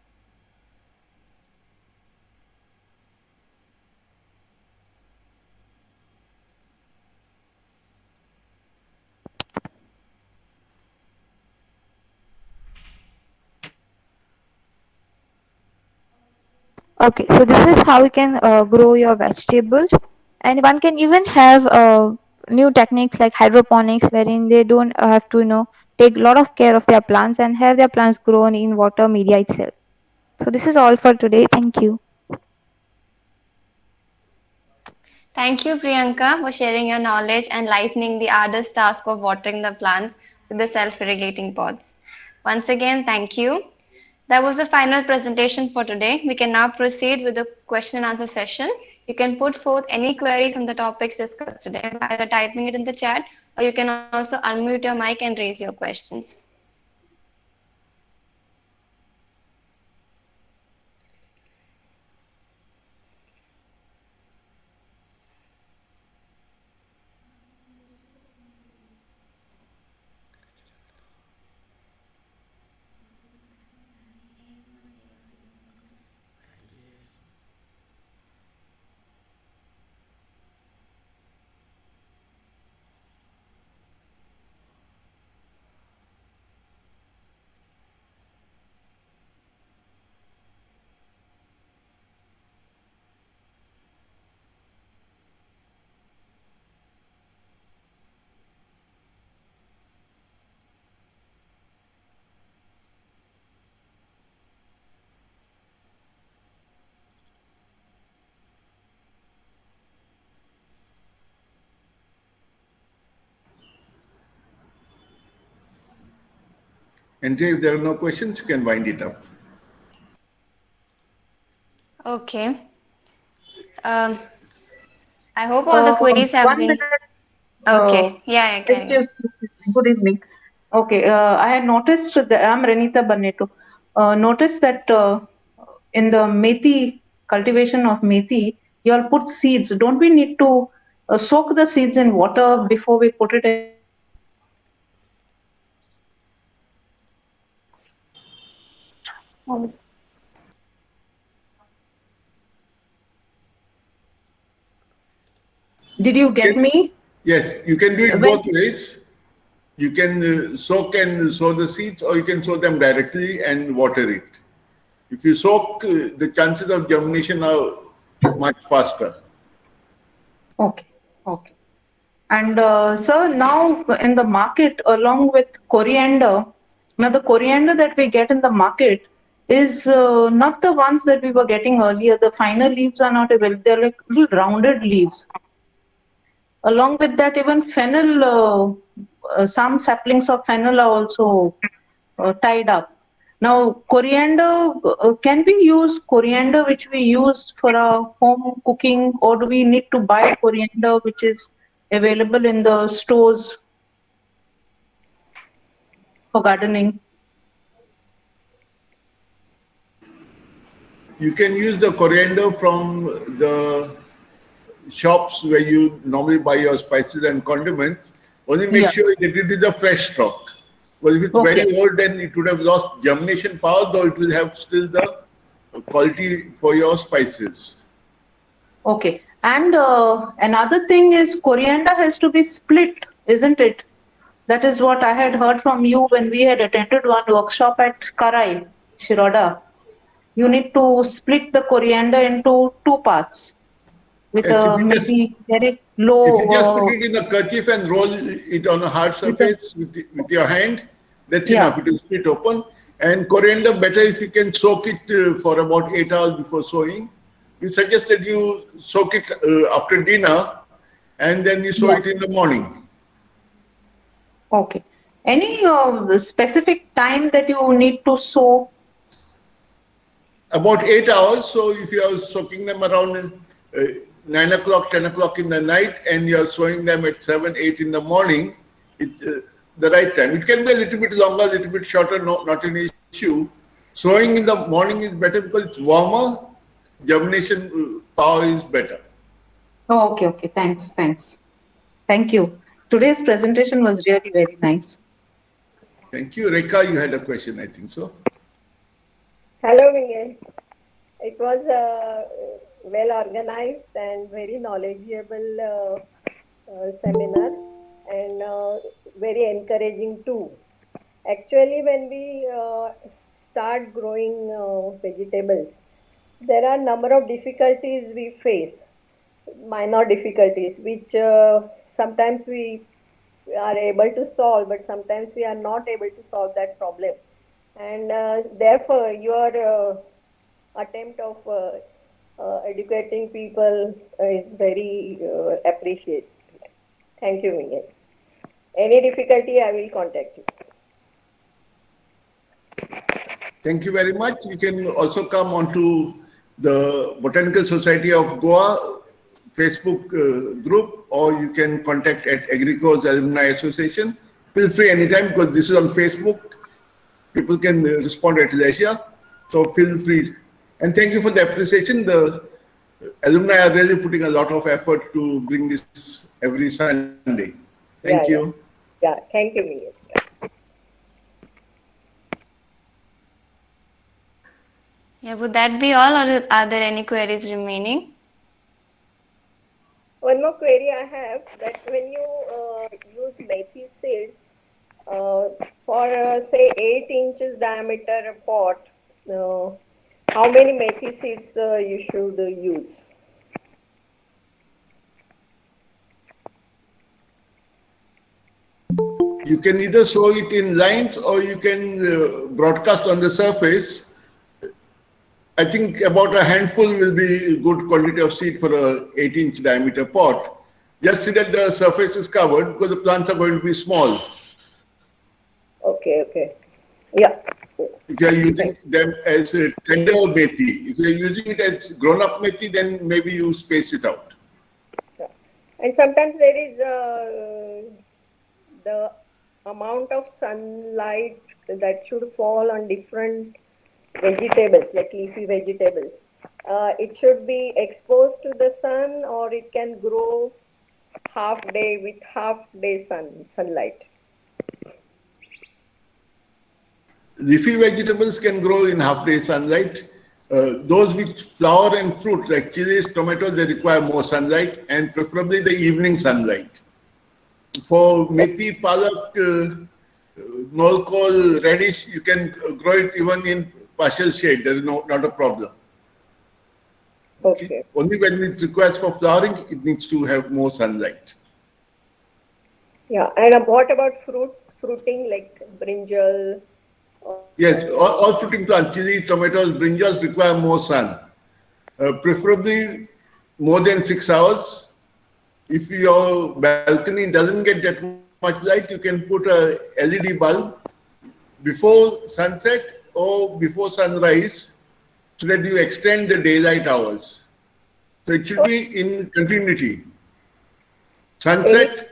Okay, so this is how you can grow your vegetables, and one can even have new techniques like hydroponics, wherein they don't have to take a lot of care of their plants and have their plants grown in water media itself. So this is all for today. Thank you. Thank you, Priyanka, for sharing your knowledge and lightening the arduous task of watering the plants with the self-irrigating pots. Once again, thank you. That was the final presentation for today. We can now proceed with the question and answer session. You can put forth any queries on the topics discussed today by either typing it in the chat, or you can also unmute your mic and raise your questions. Andrea, if there are no questions, you can wind it up. Okay. Um, I hope all the queries have One been. minute. Okay. Yeah, carry on. Excuse me. Good evening. Okay, I had noticed that I'm Renita Barneto. Noticed that in the methi cultivation of methi, you all put seeds. Don't we need to soak the seeds in water before we put it in the plant? Um, Did you get me? Yes, you can do it When both ways. You can soak and sow the seeds, or you can sow them directly and water it. If you soak, the chances of germination are much faster. Okay, okay. And sir, now in the market, along with coriander, now the coriander that we get in the market is not the ones that we were getting earlier. The finer leaves are not available. They're like little rounded leaves. Along with that, even fennel, some saplings of fennel are also tied up. Now, coriander, can we use coriander which we use for our home cooking, or do we need to buy coriander which is available in the stores for gardening? You can use the coriander from the shops where you normally buy your spices and condiments. Only make Yeah. sure that it is a fresh stock. Because if it's Okay. very old, then it would have lost germination power, though it will have still the quality for your spices. Okay. And another thing is coriander has to be split, isn't it? That is what I had heard from you when we had attended one workshop at Karai, Shiroda. You need to split the coriander into two parts with Yes, a maybe very low if you just put it in a kerchief and roll it on a hard with a, surface with your hand, that's yeah. enough. It will split open. And coriander, better if you can soak it for about 8 hours before sowing. We suggest that you soak it after dinner and then you sow Yeah. it in the morning. Okay. Any specific time that you need to sow? About 8 hours. So if you are soaking them around 9 o'clock, 10 o'clock in the night, and you are sowing them at 7, 8 in the morning, it's the right time. It can be a little bit longer, a little bit shorter, no, not an issue. Sowing in the morning is better because it's warmer, germination power is better. Oh, okay, okay. Thanks, thanks. Thank you. Today's presentation was really very nice. Thank you. Rekha, you had a question, I think so. Hello, Miguel. It was well organized and very knowledgeable seminar and very encouraging too. Actually, when we start growing vegetables, there are number of difficulties we face, minor difficulties, which sometimes we are able to solve, but sometimes we are not able to solve that problem. And therefore, your attempt of educating people is very appreciated. Thank you, Miguel. Any difficulty, I will contact you. Thank you very much. You can also come onto the Botanical Society of Goa Facebook group, or you can contact at Agricos Alumni Association. Feel free anytime, because this is on Facebook. People can respond at leisure. So feel free. And thank you for the appreciation. The alumni are really putting a lot of effort to bring this every Sunday. Thank you. Yeah, thank you, Miguel. Yeah, would that be all, or are there any queries remaining? One more query I have, that when you use methi seeds for say 8 inches diameter pot, how many methi seeds you should use? You can either sow it in lines, or you can broadcast on the surface. I think about a handful will be a good quantity of seed for a 8-inch diameter pot. Just see that the surface is covered, because the plants are going to be small. Okay, okay. Yeah. If you are using them as a tender methi, if you are using it as grown-up methi, then maybe you space it out. Yeah. And sometimes there is the amount of sunlight that should fall on different vegetables, like leafy vegetables. It should be exposed to the sun, or it can grow half day with half day sunlight. Leafy vegetables can grow in half-day sunlight. Those which flower and fruit, like chilies, tomatoes, they require more sunlight, and preferably the evening sunlight. For methi, palak, nolkol, radish, you can grow it even in partial shade. There is not a problem. Okay. Only when it requires for flowering, it needs to have more sunlight. Yeah. And what about fruits, fruiting like brinjal? Yes, all fruiting plants, chili, tomatoes, brinjals require more sun. Preferably more than 6 hours. If your balcony doesn't get that much light, you can put a LED bulb before sunset or before sunrise, so that you extend the daylight hours. So it should be in continuity. Sunset,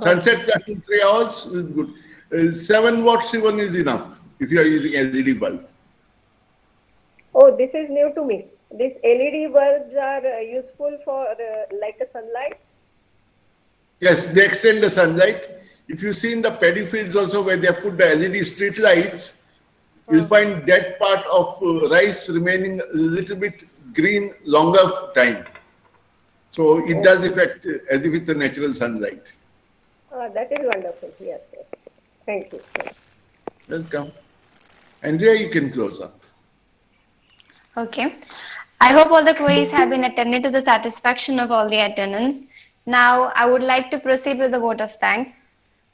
sunset up to 3 hours is good. 7 watts even is enough if you are using LED bulb. Oh, this is new to me. These LED bulbs are useful for like a sunlight? Yes, they extend the sunlight. If you see in the paddy fields also, where they have put the LED street lights, you'll find that part of rice remaining a little bit green longer time. So it does affect as if it's a natural sunlight. That is wonderful. Yes, yes. Thank you. Welcome. Andrea, you can close up. Okay. I hope all the queries have been attended to the satisfaction of all the attendants. Now, I would like to proceed with the vote of thanks.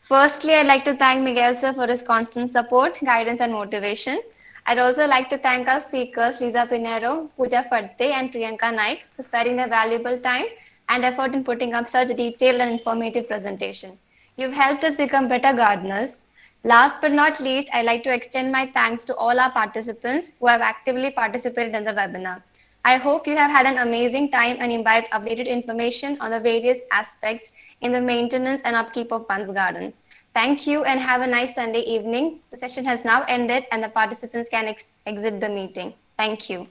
Firstly, I'd like to thank Miguel sir for his constant support, guidance, and motivation. I'd also like to thank our speakers, Lisa Pinero, Pooja Fadte, and Priyanka Naik, for sparing their valuable time and effort in putting up such a detailed and informative presentation. You've helped us become better gardeners. Last but not least, I'd like to extend my thanks to all our participants who have actively participated in the webinar. I hope you have had an amazing time and imbibed updated information on the various aspects in the maintenance and upkeep of one's garden. Thank you and have a nice Sunday evening. The session has now ended and the participants can exit the meeting. Thank you.